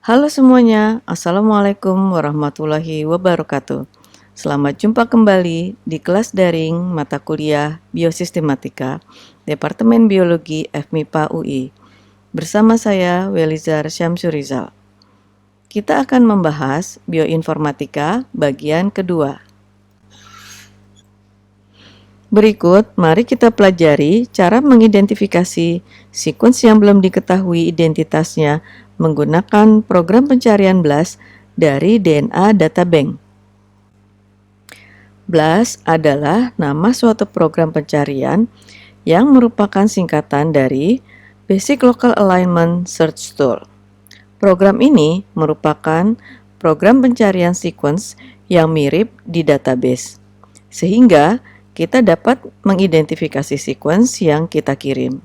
Halo semuanya, Assalamualaikum warahmatullahi wabarakatuh. Selamat jumpa kembali di kelas daring mata kuliah Biosistematika, Departemen Biologi FMIPA UI. Bersama saya, Welizar Syamsurizal. Kita akan membahas bioinformatika bagian kedua. Berikut, mari kita pelajari cara mengidentifikasi sekuens yang belum diketahui identitasnya menggunakan program pencarian BLAST dari DNA Data Bank. BLAST adalah nama suatu program pencarian yang merupakan singkatan dari Basic Local Alignment Search Tool. Program ini merupakan program pencarian sekuens yang mirip di database, sehingga kita dapat mengidentifikasi sekuens yang kita kirim.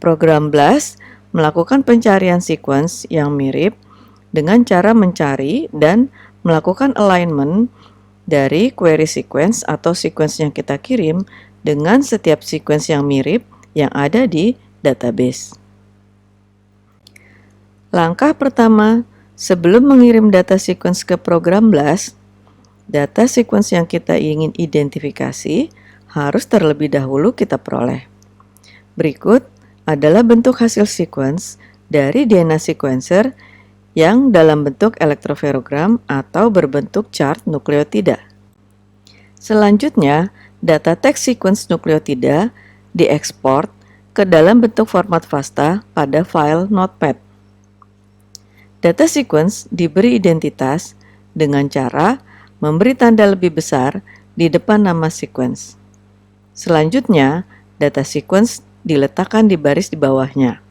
Program BLAST melakukan pencarian sekuens yang mirip dengan cara mencari dan melakukan alignment dari query sequence atau sekuens yang kita kirim dengan setiap sekuens yang mirip yang ada di database. Langkah pertama, sebelum mengirim data sekuens ke program BLAST, data sekuens yang kita ingin identifikasi harus terlebih dahulu kita peroleh. Berikut adalah bentuk hasil sekuens dari DNA sequencer yang dalam bentuk elektroferogram atau berbentuk chart nukleotida. Selanjutnya, data teks sequence nukleotida diekspor ke dalam bentuk format FASTA pada file Notepad. Data sequence diberi identitas dengan cara memberi tanda lebih besar di depan nama sequence. Selanjutnya, data sequence diletakkan di baris di bawahnya.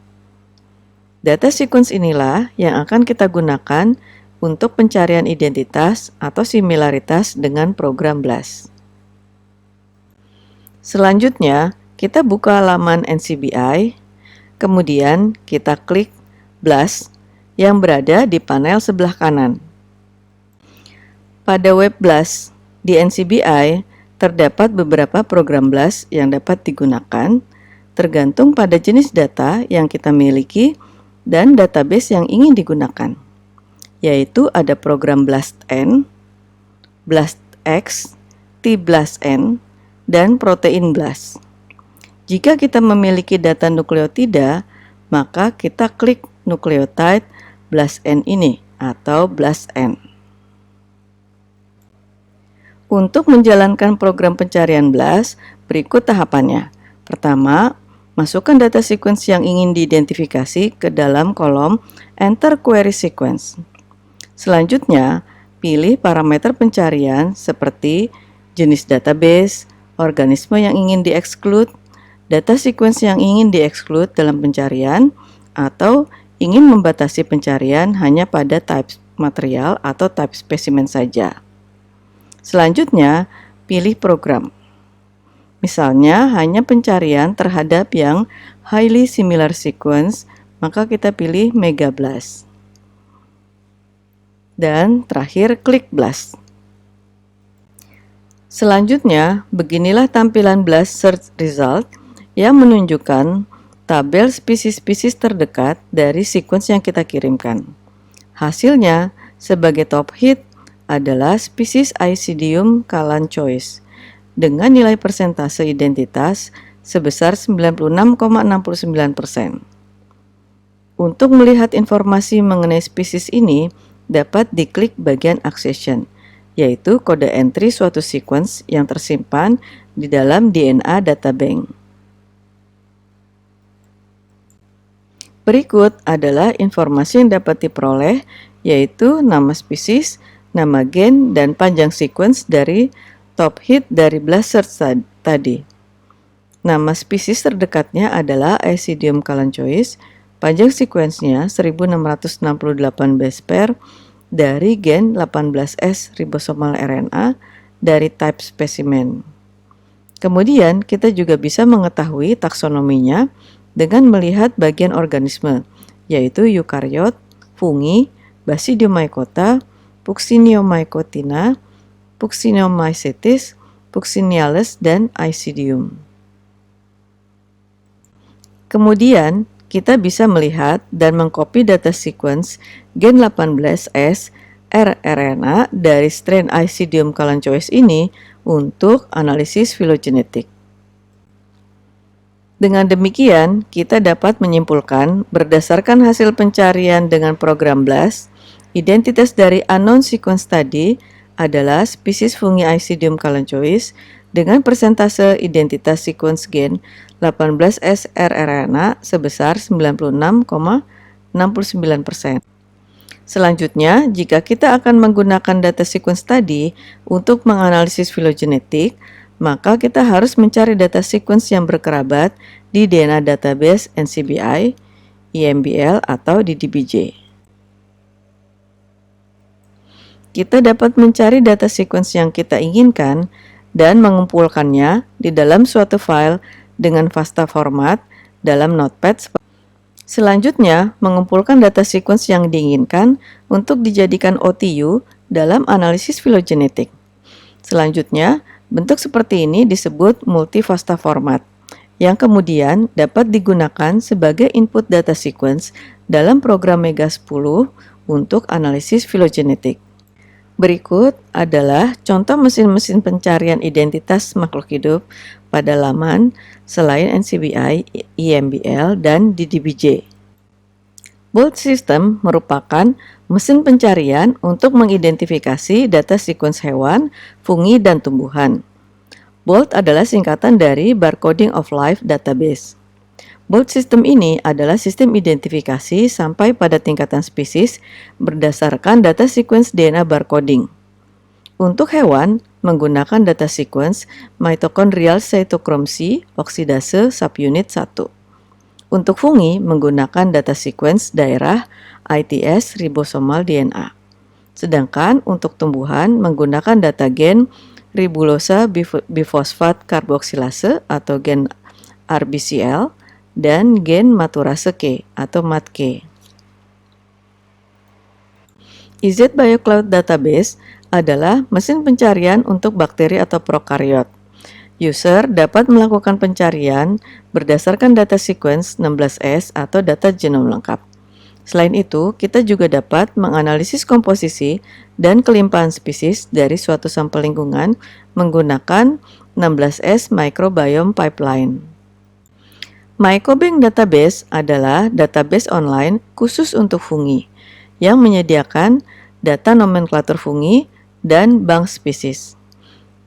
Data sequence inilah yang akan kita gunakan untuk pencarian identitas atau similaritas dengan program BLAST. Selanjutnya, kita buka halaman NCBI, kemudian kita klik BLAST yang berada di panel sebelah kanan. Pada web BLAST di NCBI, terdapat beberapa program BLAST yang dapat digunakan tergantung pada jenis data yang kita miliki dan database yang ingin digunakan, yaitu ada program BLASTN, BLASTX, T-BLASTN, dan Protein BLAST. Jika kita memiliki data nukleotida, maka kita klik nukleotide BLASTN ini atau BLASTN. Untuk menjalankan program pencarian BLAST, berikut tahapannya. Pertama, masukkan data sequence yang ingin diidentifikasi ke dalam kolom Enter Query Sequence. Selanjutnya, pilih parameter pencarian seperti jenis database, organisme yang ingin di-exclude, data sequence yang ingin di-exclude dalam pencarian, atau ingin membatasi pencarian hanya pada type material atau type spesimen saja. Selanjutnya, pilih program. Misalnya, hanya pencarian terhadap yang highly similar sequence, maka kita pilih MegaBLAST. Dan terakhir, klik BLAST. Selanjutnya, beginilah tampilan BLAST Search Result yang menunjukkan tabel spesies-spesies terdekat dari sequence yang kita kirimkan. Hasilnya, sebagai top hit, adalah spesies Isidium kalanchois dengan nilai persentase identitas sebesar 96,69%. Untuk melihat informasi mengenai spesies ini, dapat diklik bagian Accession, yaitu kode entry suatu sequence yang tersimpan di dalam DNA Data Bank. Berikut adalah informasi yang dapat diperoleh, yaitu nama spesies, nama gen, dan panjang sequence dari top hit dari BLAST Search tadi. Nama spesies terdekatnya adalah Isidium kalanchois, panjang sekuensnya 1668 base pair dari gen 18S ribosomal RNA dari type spesimen. Kemudian kita juga bisa mengetahui taksonominya dengan melihat bagian organisme, yaitu eukariot, fungi, Basidiomycota, Puccinniomycotina, Puccinniomycetes, Puccinniales, dan Isidium. Kemudian, kita bisa melihat dan mengcopy data sequence gen 18S rRNA dari strain Isidium kalanchois ini untuk analisis filogenetik. Dengan demikian, kita dapat menyimpulkan berdasarkan hasil pencarian dengan program BLAST, identitas dari unknown sequence tadi adalah spesies fungi Isidium kalanchois dengan persentase identitas sequence gen 18S rRNA sebesar 96,69%. Selanjutnya, jika kita akan menggunakan data sequence tadi untuk menganalisis filogenetik, maka kita harus mencari data sequence yang berkerabat di DNA database NCBI, EMBL, atau di DBJ. Kita dapat mencari data sequence yang kita inginkan dan mengumpulkannya di dalam suatu file dengan FASTA format dalam Notepad. Selanjutnya, mengumpulkan data sequence yang diinginkan untuk dijadikan OTU dalam analisis filogenetik. Selanjutnya, bentuk seperti ini disebut multi-FASTA format, yang kemudian dapat digunakan sebagai input data sequence dalam program Mega 10 untuk analisis filogenetik. Berikut adalah contoh mesin-mesin pencarian identitas makhluk hidup pada laman selain NCBI, EMBL, dan DDBJ. BOLT System merupakan mesin pencarian untuk mengidentifikasi data sequence hewan, fungi, dan tumbuhan. BOLT adalah singkatan dari Barcoding of Life Database. BOLT System ini adalah sistem identifikasi sampai pada tingkatan spesies berdasarkan data sequence DNA barcoding. Untuk hewan, menggunakan data sequence mitochondrial cytochrome C oksidase subunit 1. Untuk fungi, menggunakan data sequence daerah ITS ribosomal DNA. Sedangkan untuk tumbuhan, menggunakan data gen ribulosa bifosfat karboksilase atau gen RBCL dan gen maturase K atau MATK. IZ BioCloud Database adalah mesin pencarian untuk bakteri atau prokariot. User dapat melakukan pencarian berdasarkan data sequence 16S atau data genom lengkap. Selain itu, kita juga dapat menganalisis komposisi dan kelimpahan spesies dari suatu sampel lingkungan menggunakan 16S Microbiome Pipeline. MycoBank Database adalah database online khusus untuk fungi yang menyediakan data nomenklatur fungi dan bank spesies.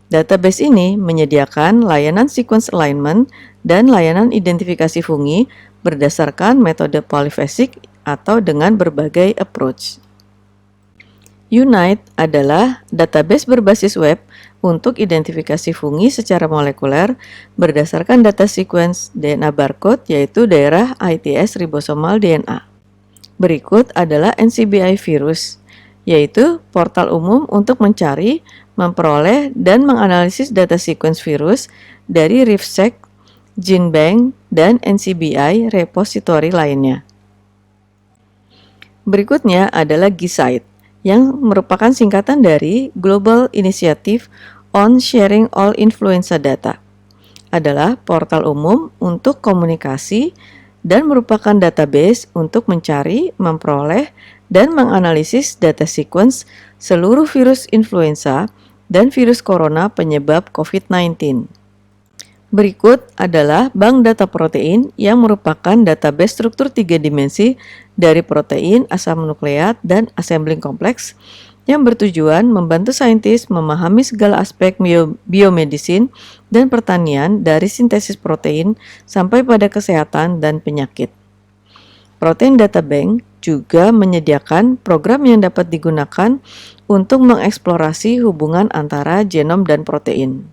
Database ini menyediakan layanan sequence alignment dan layanan identifikasi fungi berdasarkan metode polyphasic atau dengan berbagai approach. Unite adalah database berbasis web untuk identifikasi fungi secara molekuler berdasarkan data sequence DNA barcode yaitu daerah ITS ribosomal DNA. Berikut adalah NCBI virus, yaitu portal umum untuk mencari, memperoleh, dan menganalisis data sequence virus dari RIFSEQ, GenBank, dan NCBI repository lainnya. Berikutnya adalah GISAID, yang merupakan singkatan dari Global Initiative on Sharing All Influenza Data. Adalah portal umum untuk komunikasi dan merupakan database untuk mencari, memperoleh, dan menganalisis data sequence seluruh virus influenza dan virus corona penyebab COVID-19. Berikut adalah bank data protein yang merupakan database struktur 3 dimensi dari protein, asam nukleat, dan assembling kompleks yang bertujuan membantu saintis memahami segala aspek biomedicine dan pertanian dari sintesis protein sampai pada kesehatan dan penyakit. Protein Data Bank juga menyediakan program yang dapat digunakan untuk mengeksplorasi hubungan antara genom dan protein.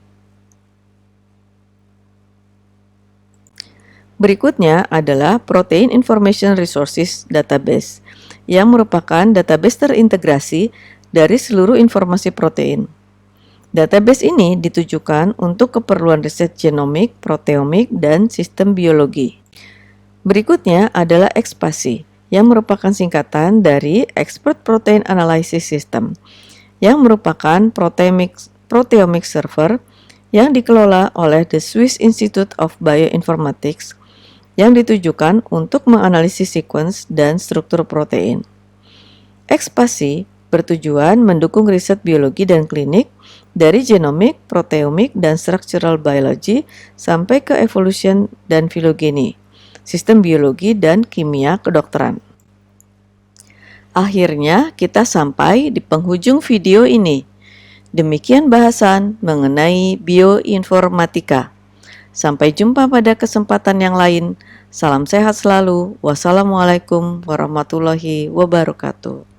Berikutnya adalah Protein Information Resources Database, yang merupakan database terintegrasi dari seluruh informasi protein. Database ini ditujukan untuk keperluan riset genomik, proteomik, dan sistem biologi. Berikutnya adalah ExPASI, yang merupakan singkatan dari Expert Protein Analysis System, yang merupakan proteomic server yang dikelola oleh the Swiss Institute of Bioinformatics yang ditujukan untuk menganalisis sequence dan struktur protein. Ekspasi bertujuan mendukung riset biologi dan klinik dari genomik, proteomik, dan structural biology sampai ke evolution dan filogeni, sistem biologi dan kimia kedokteran. Akhirnya kita sampai di penghujung video ini. Demikian bahasan mengenai bioinformatika. Sampai jumpa pada kesempatan yang lain. Salam sehat selalu. Wassalamualaikum warahmatullahi wabarakatuh.